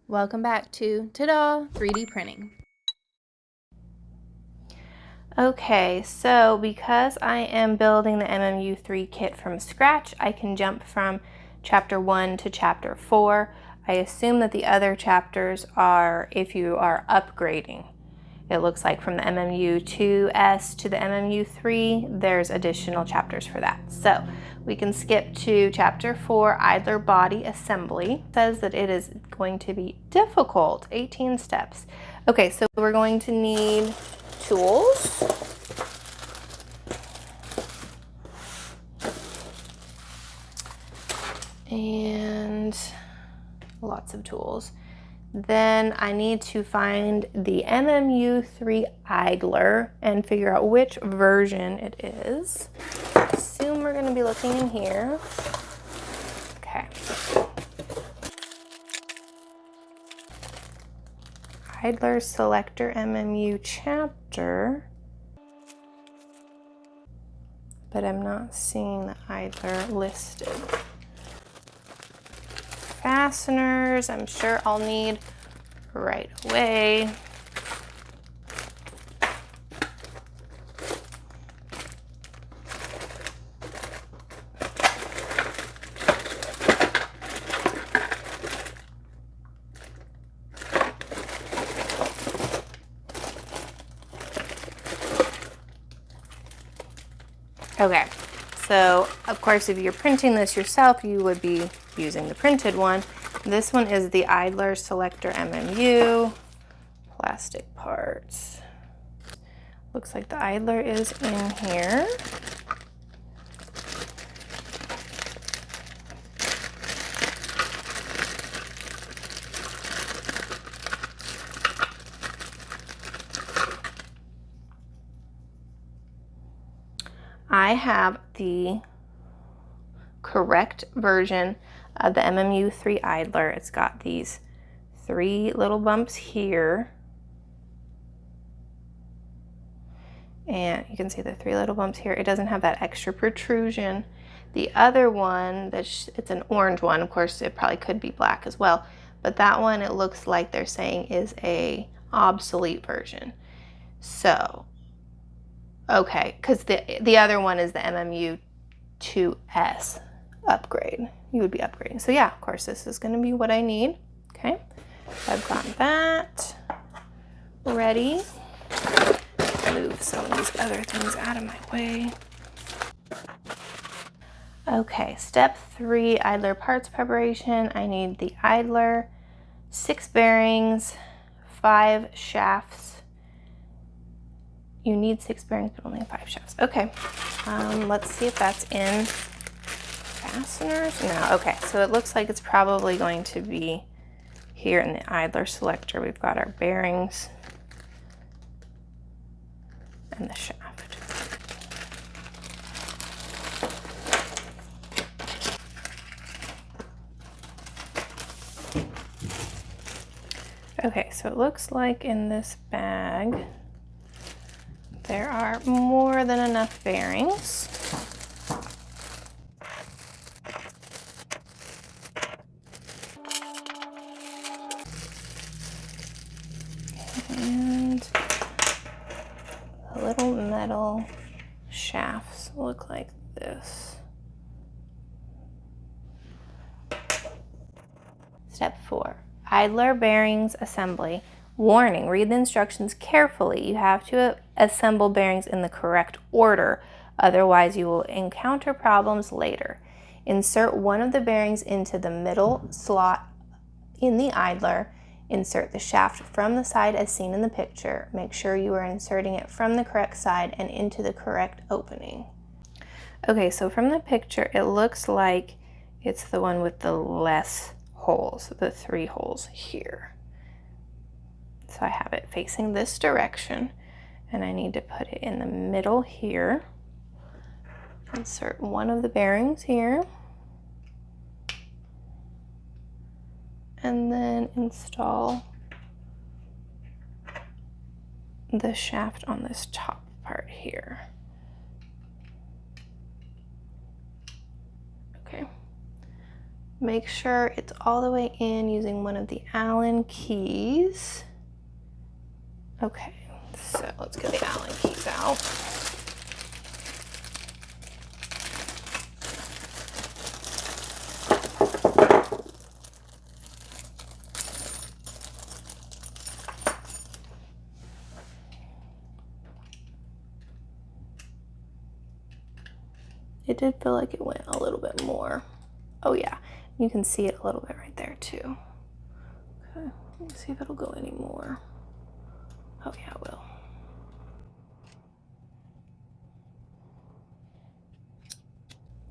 Welcome back to Ta-da! 3D printing. Okay, so because I am building the MMU3 kit from scratch, I can jump from chapter 1 to chapter 4. I assume that the other chapters are if you are upgrading. It looks like from the MMU2S to the MMU3, there's additional chapters for that. So we can skip to chapter 4, idler body assembly. It says that it is going to be difficult, 18 steps. Okay, so we're going to need tools. And lots of tools. Then I need to find the MMU3 idler and figure out which version it is. I assume we're going to be looking in here. Okay. Idler selector MMU chapter. But I'm not seeing the idler listed. Fasteners, I'm sure I'll need right away. Okay, so of course if you're printing this yourself, you would be using the printed one. This one is the idler selector MMU, plastic parts. Looks like the idler is in here. I have the correct version of the MMU3 idler. It's got these 3 little bumps here. And you can see the 3 little bumps here. It doesn't have that extra protrusion. The other one, it's an orange one. Of course, it probably could be black as well. But that one, it looks like they're saying is a obsolete version. So, okay, because the other one is the MMU2S upgrade. You would be upgrading. So yeah, of course, this is going to be what I need. Okay, I've got that ready. Move some of these other things out of my way. Okay, step 3, idler parts preparation. I need the idler, 6 bearings, 5 shafts. You need 6 bearings, but only 5 shafts. Okay, let's see if that's in fasteners. No, okay, so it looks like it's probably going to be here in the idler selector. We've got our bearings and the shaft. Okay, so it looks like in this bag there are more than enough bearings. And the little metal shafts look like this. Step 4, idler bearings assembly. Warning, read the instructions carefully. You have to assemble bearings in the correct order, otherwise you will encounter problems later. Insert one of the bearings into the middle slot in the idler. Insert the shaft from the side as seen in the picture. Make sure you are inserting it from the correct side and into the correct opening. Okay, so from the picture, it looks like it's the one with the less holes, the 3 holes here. So I have it facing this direction, and I need to put it in the middle here. Insert one of the bearings here. And then install the shaft on this top part here. Okay. Make sure it's all the way in using one of the Allen keys. Okay, so let's get the Allen keys out. It did feel like it went a little bit more. Oh yeah, you can see it a little bit right there too. Okay, let's see if it'll go any more. Oh yeah, it will.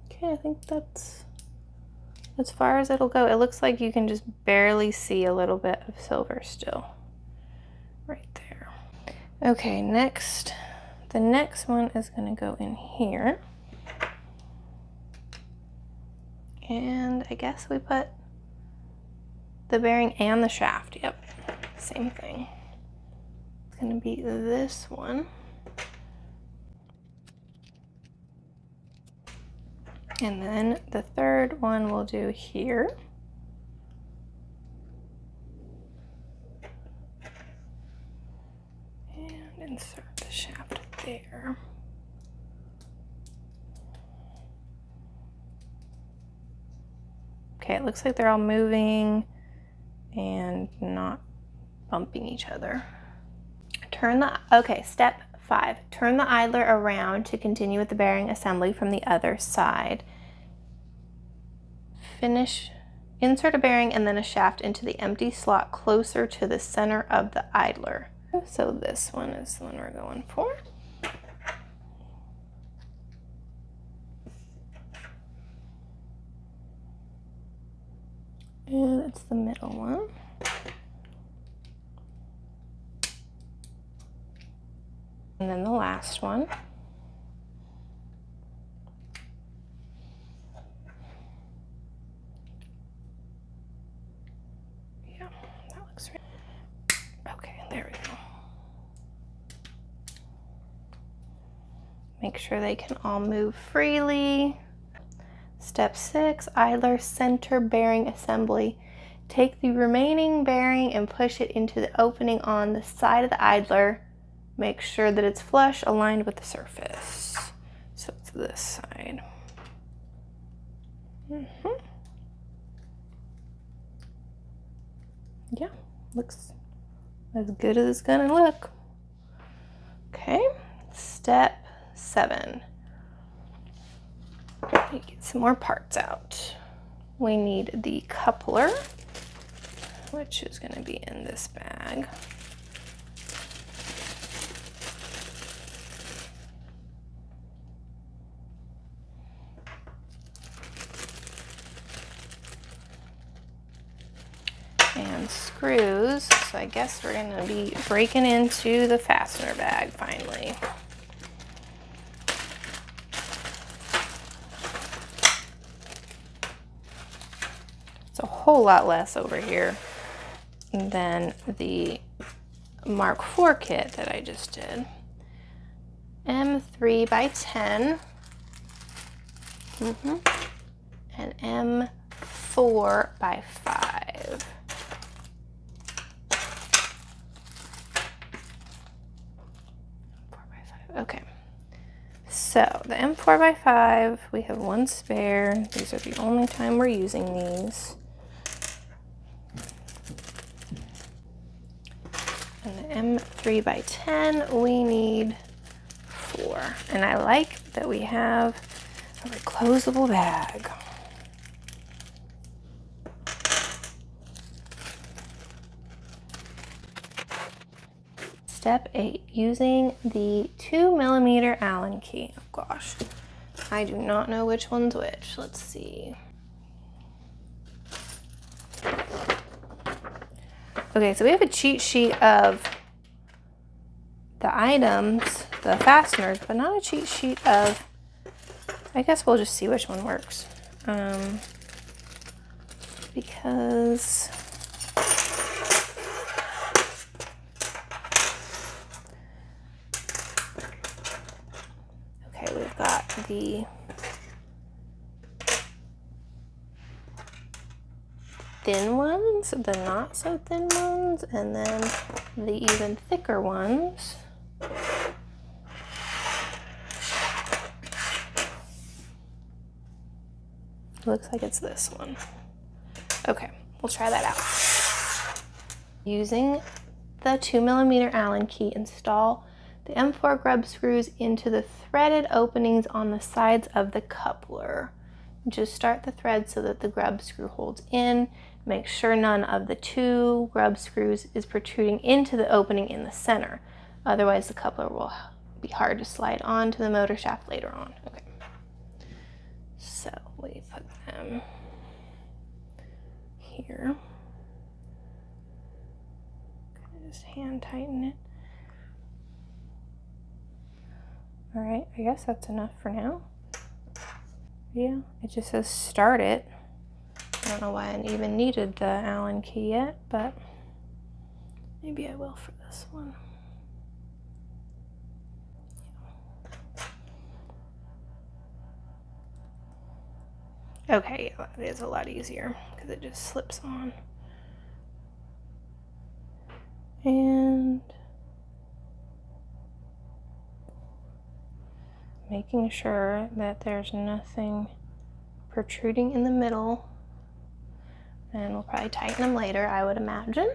Okay, I think that's as far as it'll go. It looks like you can just barely see a little bit of silver still right there. Okay, next, the next one is gonna go in here. And I guess we put the bearing and the shaft. Yep, same thing. It's gonna be this one. And then the third one we'll do here. And insert the shaft there. Okay, it looks like they're all moving and not bumping each other. Okay, step 5. Turn the idler around to continue with the bearing assembly from the other side. Insert a bearing and then a shaft into the empty slot closer to the center of the idler. So this one is the one we're going for. And it's the middle one. And then the last one. Yeah, that looks right. Okay, there we go. Make sure they can all move freely. Step 6, idler center bearing assembly. Take the remaining bearing and push it into the opening on the side of the idler. Make sure that it's flush, aligned with the surface. So it's this side. Yeah, looks as good as it's gonna look. Okay, step 7. Get some more parts out. We need the coupler, which is going to be in this bag. And screws, so I guess we're going to be breaking into the fastener bag finally. It's a whole lot less over here than the Mark IV kit that I just did. M3 by 10 and M4 by 5. Okay, so the M4 by 5, we have one spare. These are the only time we're using these. And the M3 by 10, we need 4. And I like that we have a reclosable bag. Step 8, using the 2mm Allen key. Oh gosh, I do not know which one's which. Let's see. Okay, so we have a cheat sheet of the items, the fasteners, but not a cheat sheet of, I guess we'll just see which one works. Because okay, we've got the thin ones, the not so thin ones, and then the even thicker ones. Looks like it's this one. Okay, we'll try that out. Using the 2mm Allen key, install the M4 grub screws into the threaded openings on the sides of the coupler. Just start the thread so that the grub screw holds in. Make sure none of the 2 grub screws is protruding into the opening in the center. Otherwise, the coupler will be hard to slide onto the motor shaft later on. Okay. So we put them here. Just hand tighten it. All right, I guess that's enough for now. Yeah, it just says start it. I don't know why I even needed the Allen key yet, but maybe I will for this one. Okay, yeah, that is a lot easier because it just slips on. And making sure that there's nothing protruding in the middle. And we'll probably tighten them later, I would imagine.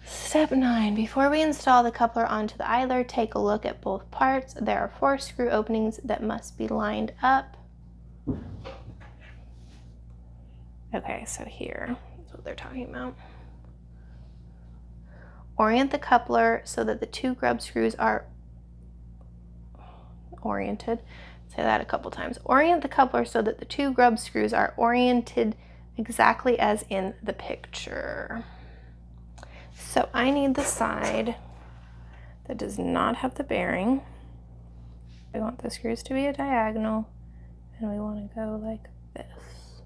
Step 9, before we install the coupler onto the idler, take a look at both parts. There are 4 screw openings that must be lined up. Okay, so here is what they're talking about. Orient the coupler so that the 2 grub screws are oriented. Say that a couple times. Orient the coupler so that the 2 grub screws are oriented exactly as in the picture. So I need the side that does not have the bearing. We want the screws to be a diagonal, and we want to go like this.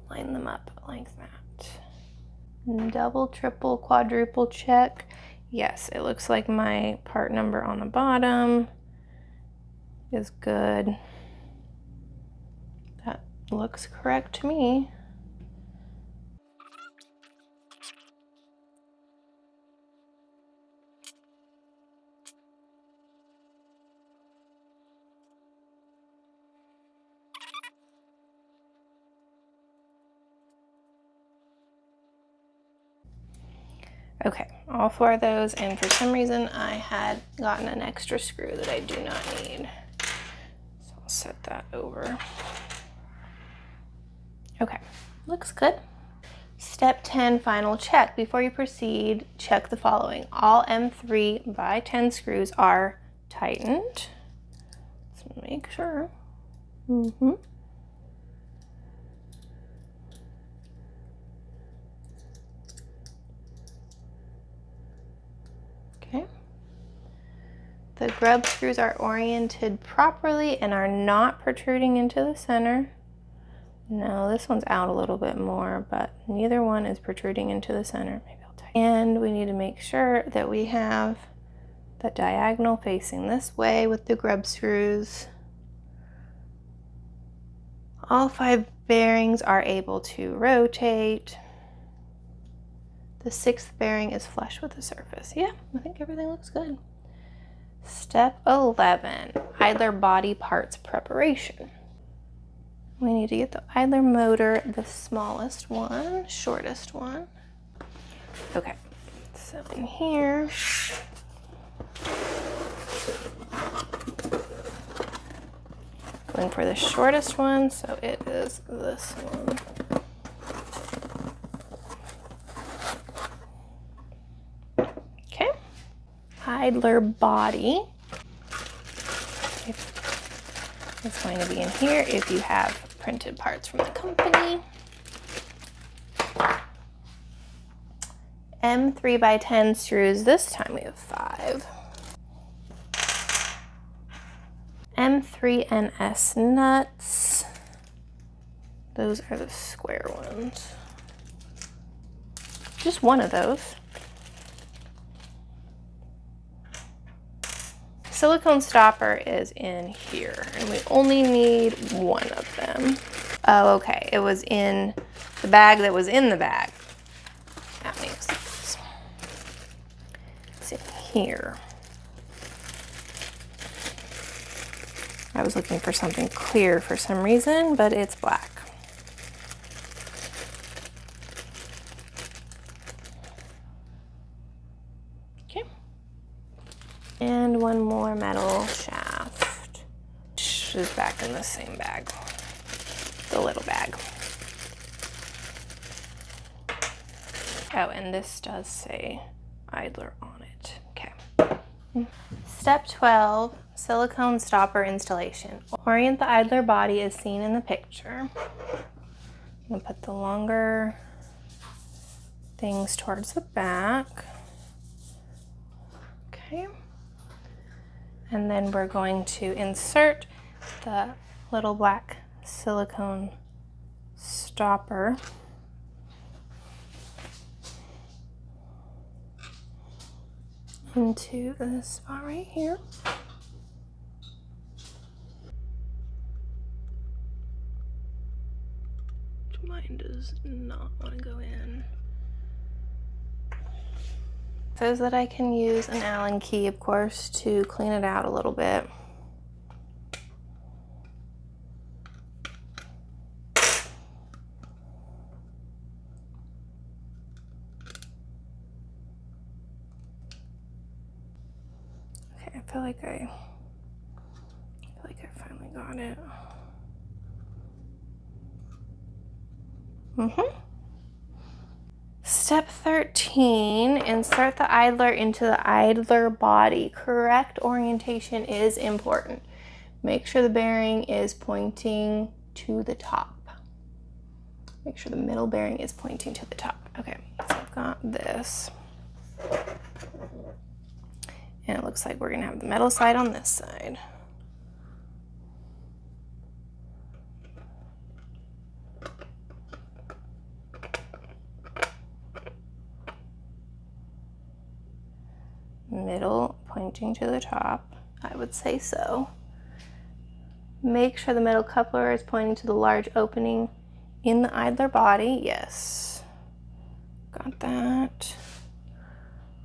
Line them up like that. Double, triple, quadruple check. Yes, it looks like my part number on the bottom is good. That looks correct to me. Okay, all 4 of those, and for some reason I had gotten an extra screw that I do not need. So I'll set that over. Okay, looks good. Step 10, final check. Before you proceed, check the following. All M3 by 10 screws are tightened. Let's make sure. Okay. The grub screws are oriented properly and are not protruding into the center. No, this one's out a little bit more, but neither one is protruding into the center. Maybe I'll tighten. And we need to make sure that we have the diagonal facing this way with the grub screws. All 5 bearings are able to rotate. The 6th bearing is flush with the surface. Yeah, I think everything looks good. Step 11, idler body parts preparation. We need to get the idler motor, the smallest one, shortest one. Okay, so in here, going for the shortest one, so it is this one. Okay, idler body. It's going to be in here if you have printed parts from the company. M3 by 10 screws, this time we have 5. M3NS nuts. Those are the square ones. Just one of those. Silicone stopper is in here, and we only need 1 of them. Oh, okay, it was in the bag that was in the bag. That makes sense. It's in here. I was looking for something clear for some reason, but it's black. Okay. And one more metal shaft, which is back in the same bag, the little bag. Oh, and this does say idler on it. Okay. Step 12, silicone stopper installation. Orient the idler body as seen in the picture. I'm gonna put the longer things towards the back. Okay. And then we're going to insert the little black silicone stopper into this spot right here. Mine does not want to go in. So that I can use an Allen key, of course, to clean it out a little bit. Okay, I feel like I finally got it. Step 13, insert the idler into the idler body. Correct orientation is important. Make sure the bearing is pointing to the top. Make sure the middle bearing is pointing to the top. Okay, so I've got this. And it looks like we're gonna have the metal side on this side. Middle pointing to the top, I would say so. Make sure the middle coupler is pointing to the large opening in the idler body. Yes, got that.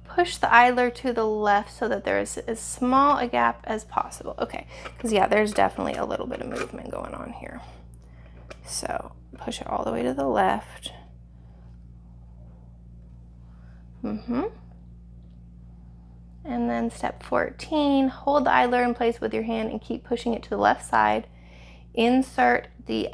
Push the idler to the left so that there is as small a gap as possible. Okay, because yeah, there's definitely a little bit of movement going on here. So push it all the way to the left. And then step 14, hold the idler in place with your hand and keep pushing it to the left side. Insert the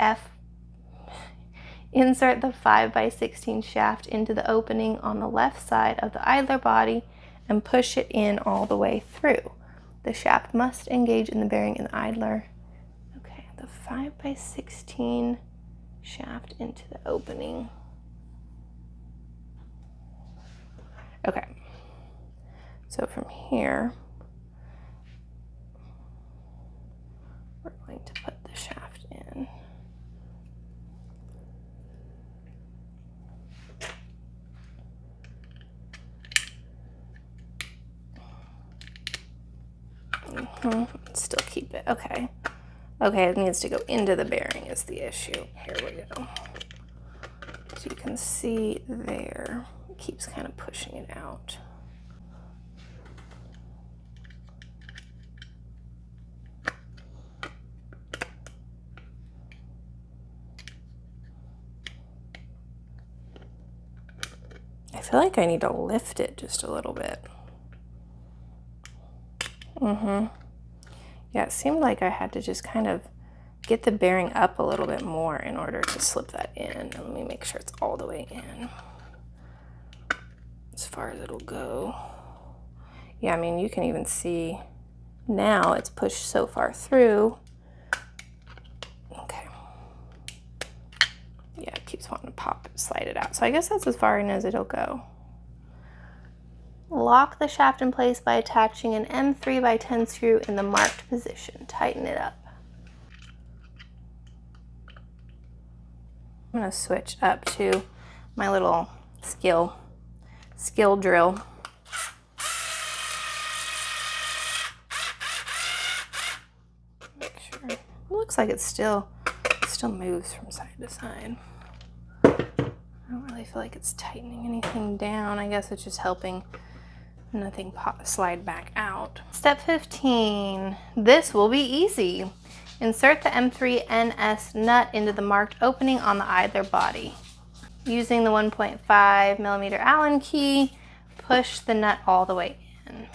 5x16 shaft into the opening on the left side of the idler body and push it in all the way through. The shaft must engage in the bearing in the idler. Okay, the 5x16 shaft into the opening. Okay. So from here, we're going to put the shaft in. Still keep it, okay. Okay, it needs to go into the bearing is the issue. Here we go. So you can see there, it keeps kind of pushing it out. I feel like I need to lift it just a little bit. Yeah, it seemed like I had to just kind of get the bearing up a little bit more in order to slip that in. Let me make sure it's all the way in as far as it'll go. Yeah, I mean, you can even see now it's pushed so far through. Okay. Yeah, it keeps wanting to pop and slide it out. So I guess that's as far in as it'll go. Lock the shaft in place by attaching an M3x10 screw in the marked position. Tighten it up. I'm going to switch up to my little skill drill. Make sure. It looks like it still moves from side to side. I don't really feel like it's tightening anything down. I guess it's just helping nothing slide back out. Step 15. This will be easy. Insert the M3NS nut into the marked opening on the idler body. Using the 1.5 millimeter Allen key, push the nut all the way in.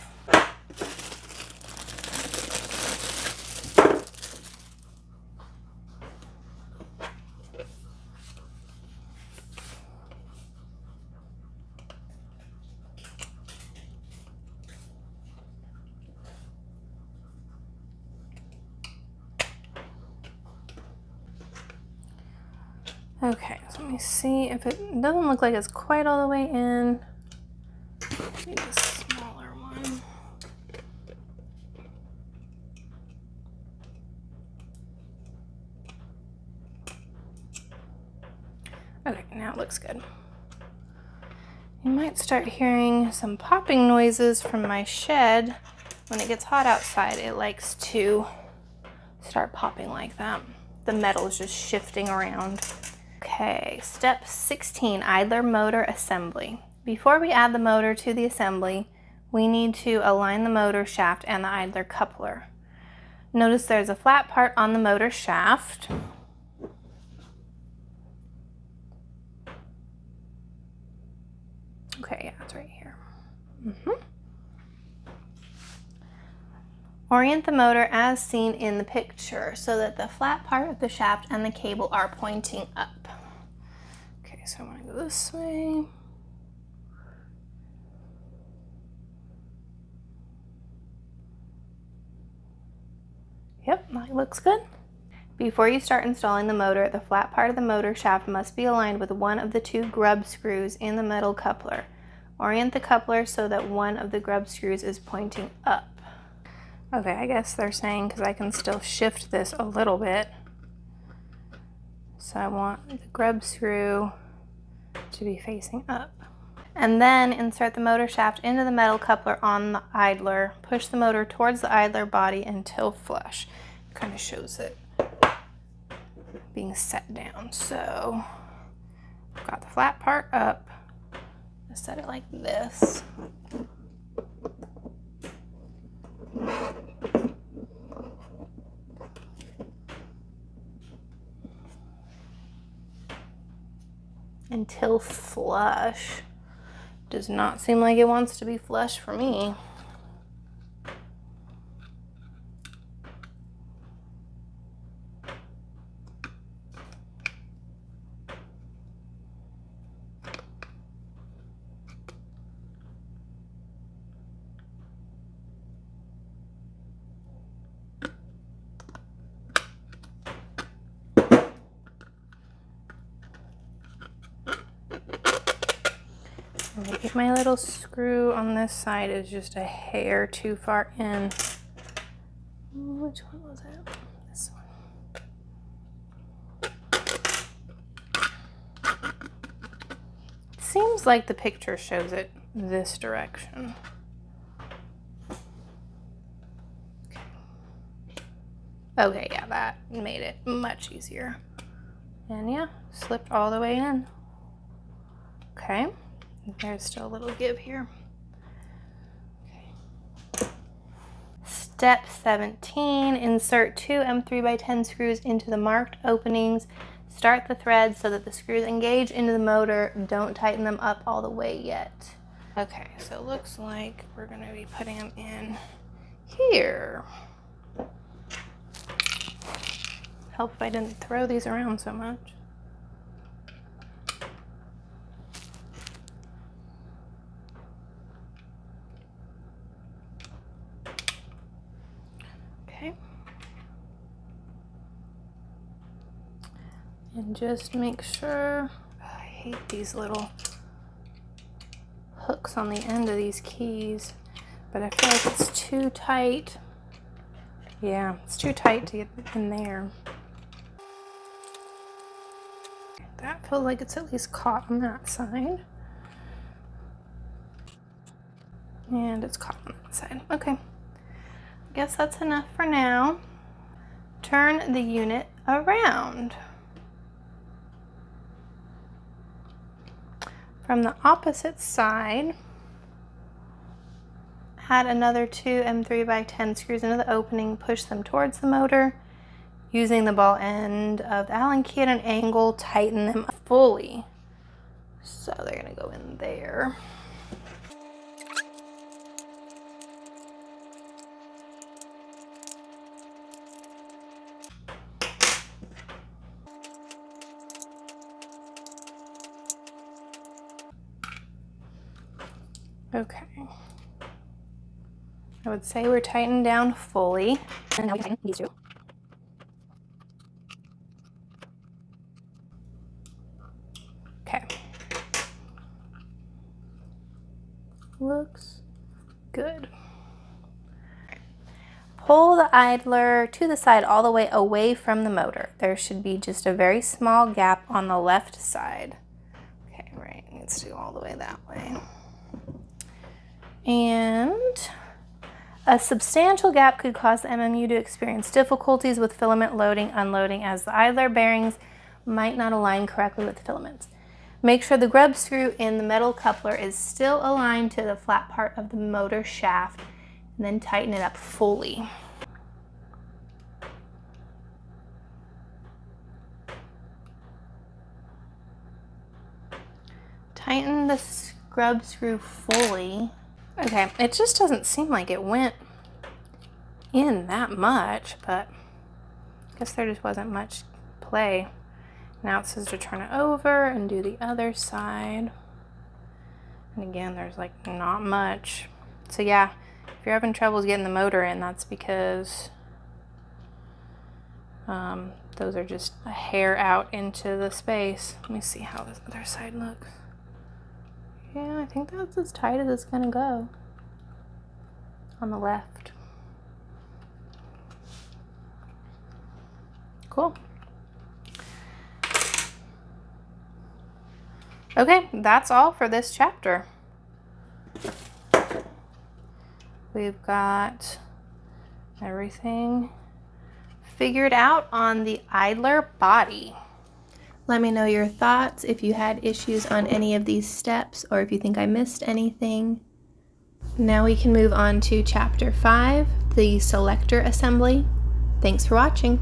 Okay, so let me see if it doesn't look like it's quite all the way in. Maybe a smaller one. Okay, now it looks good. You might start hearing some popping noises from my shed. When it gets hot outside, it likes to start popping like that. The metal is just shifting around. Okay, step 16, idler motor assembly. Before we add the motor to the assembly, we need to align the motor shaft and the idler coupler. Notice there's a flat part on the motor shaft. Okay, yeah, it's right here. Orient the motor as seen in the picture so that the flat part of the shaft and the cable are pointing up. Okay, so I want to go this way. Yep, that looks good. Before you start installing the motor, the flat part of the motor shaft must be aligned with one of the two grub screws in the metal coupler. Orient the coupler so that one of the grub screws is pointing up. Okay, I guess they're saying because I can still shift this a little bit. So I want the grub screw to be facing up. And then insert the motor shaft into the metal coupler on the idler. Push the motor towards the idler body until flush. It kind of shows it being set down. So I've got the flat part up. I set it like this. Until flush. Does not seem like it wants to be flush for me. Maybe my little screw on this side is just a hair too far in. Which one was it? This one. It seems like the picture shows it this direction. Okay, yeah, that made it much easier. And yeah, slipped all the way in. Okay. There's still a little give here. Okay. Step 17, insert two M3x10 screws into the marked openings. Start the threads so that the screws engage into the motor. Don't tighten them up all the way yet. Okay, so it looks like we're going to be putting them in here. Help if I didn't throw these around so much. Okay. And just make sure, I hate these little hooks on the end of these keys, but I feel like it's too tight. Yeah, it's too tight to get in there. That feels like it's at least caught on that side. And it's caught on that side. Okay. I guess that's enough for now. Turn the unit around. From the opposite side, add another 2 M3x10 screws into the opening, push them towards the motor. Using the ball end of the Allen key at an angle, tighten them fully. So they're gonna go in there. Okay. I would say we're tightened down fully. And now we tighten these two. Okay. Looks good. Pull the idler to the side all the way away from the motor. There should be just a very small gap on the left side. Okay, right, needs to go all the way that way. And a substantial gap could cause the MMU to experience difficulties with filament loading, unloading, as the idler bearings might not align correctly with the filaments. Make sure the grub screw in the metal coupler is still aligned to the flat part of the motor shaft, and then tighten it up fully. Tighten the grub screw fully. Okay, it just doesn't seem like it went in that much, but I guess there just wasn't much play. Now it says to turn it over and do the other side. And again, there's like not much. So yeah, if you're having troubles getting the motor in, that's because those are just a hair out into the space. Let me see how this other side looks. Yeah, I think that's as tight as it's gonna go on the left. Cool. Okay, that's all for this chapter. We've got everything figured out on the idler body. Let me know your thoughts if you had issues on any of these steps or if you think I missed anything. Now we can move on to chapter 5, the selector assembly. Thanks for watching.